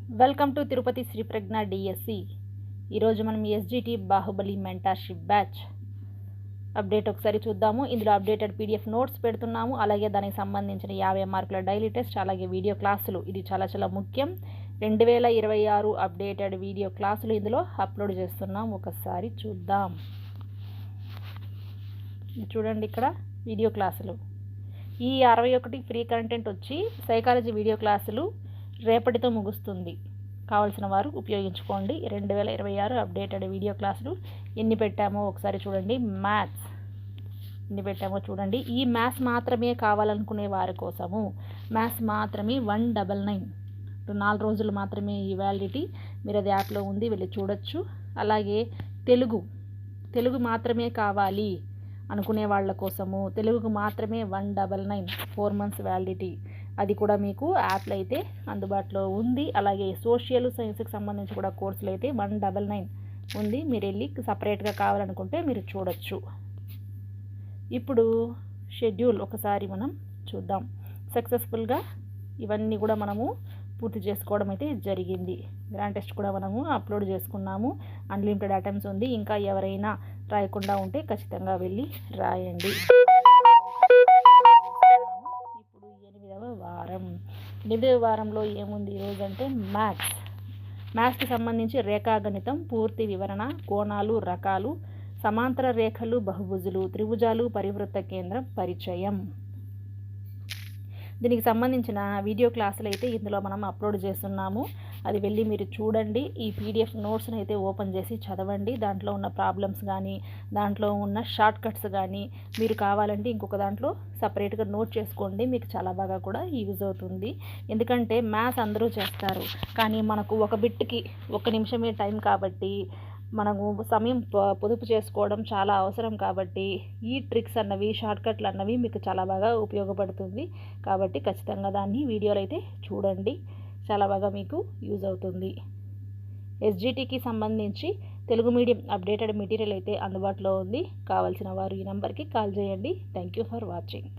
Welcome to Tirupati Sri Pragna DSC. ఈరోజు మనం SGT Baahubali mentorship batch update ఒకసారి చూద్దాము. ఇందులో అప్డేటెడ్ పీడిఎఫ్ నోట్స్ పెడుతున్నాము, అలాగే దానికి సంబంధించిన 50 మార్కుల డైలీ టెస్ట్, అలాగే వీడియో క్లాసులు. ఇది చాలా చాలా ముఖ్యం. 2026 అప్డేటెడ్ వీడియో క్లాసులు ఇందులో అప్లోడ్ చేస్తున్నాం. ఒకసారి చూద్దాం. చూడండి, ఇక్కడ వీడియో క్లాసులు. ఈ 61 ఫ్రీ కంటెంట్ వచ్చి సైకాలజీ వీడియో క్లాసులు రేపటితో ముగుస్తుంది. కావాల్సిన వారు ఉపయోగించుకోండి. 2026 అప్డేటెడ్ వీడియో క్లాసులు ఎన్ని పెట్టామో ఒకసారి చూడండి. మ్యాథ్స్ ఎన్ని పెట్టామో చూడండి. ఈ మ్యాథ్స్ మాత్రమే కావాలనుకునే వారి కోసము మ్యాథ్స్ మాత్రమే 199. 4 రోజులు మాత్రమే ఈ వ్యాలిడిటీ. మీరు అది యాప్లో ఉంది, వెళ్ళి చూడొచ్చు. అలాగే తెలుగు మాత్రమే కావాలి అనుకునే వాళ్ళ కోసము తెలుగుకు మాత్రమే 199, 4 months వ్యాలిడిటీ. అది కూడా మీకు యాప్లో అయితే అందుబాటులో ఉంది. అలాగే సోషల్ సైన్స్కి సంబంధించి కూడా కోర్సులు అయితే 199 ఉంది. మీరు వెళ్ళి సపరేట్గా కావాలనుకుంటే మీరు చూడొచ్చు. ఇప్పుడు షెడ్యూల్ ఒకసారి మనం చూద్దాం. సక్సెస్ఫుల్గా ఇవన్నీ కూడా మనము పూర్తి చేసుకోవడం అయితే జరిగింది. గ్రాండ్ టెస్ట్ కూడా మనము అప్లోడ్ చేసుకున్నాము. అన్లిమిటెడ్ అటెంప్ట్స్ ఉంది. ఇంకా ఎవరైనా రాయకుండా ఉంటే ఖచ్చితంగా వెళ్ళి రాయండి. ఇప్పుడు 8వ వారం. 8వ వారంలో ఏముంది ఈరోజు అంటే మ్యాథ్స్కి సంబంధించి రేఖాగణితం పూర్తి వివరణ, కోణాలు, రకాలు, సమాంతర రేఖలు, బహుభుజులు, త్రిభుజాలు, పరివృత్త కేంద్రం పరిచయం. దీనికి సంబంధించిన వీడియో క్లాసులు అయితే ఇందులో మనం అప్లోడ్ చేస్తున్నాము. అది వెళ్ళి మీరు చూడండి. ఈ పీడిఎఫ్ నోట్స్ని అయితే ఓపెన్ చేసి చదవండి. దాంట్లో ఉన్న ప్రాబ్లమ్స్ కానీ, దాంట్లో ఉన్న షార్ట్ కట్స్ కానీ మీరు కావాలంటే ఇంకొక దాంట్లో సపరేట్గా నోట్ చేసుకోండి. మీకు చాలా బాగా కూడా యూజ్ అవుతుంది. ఎందుకంటే మ్యాథ్స్ అందరూ చేస్తారు, కానీ మనకు ఒక బిట్కి 1 నిమిషమే టైం కాబట్టి మనము సమయం పొదుపు చేసుకోవడం చాలా అవసరం. కాబట్టి ఈ ట్రిక్స్ అన్నవి, షార్ట్కట్లు అన్నవి మీకు చాలా బాగా ఉపయోగపడుతుంది. కాబట్టి ఖచ్చితంగా దాన్ని వీడియోలు అయితే చూడండి. చాలా బాగా మీకు యూజ్ అవుతుంది. ఎస్జిటికి సంబంధించి తెలుగు మీడియం అప్డేటెడ్ మెటీరియల్ అయితే అందుబాటులో ఉంది. కావాల్సిన వారు ఈ నెంబర్కి కాల్ చేయండి. Thank you for watching.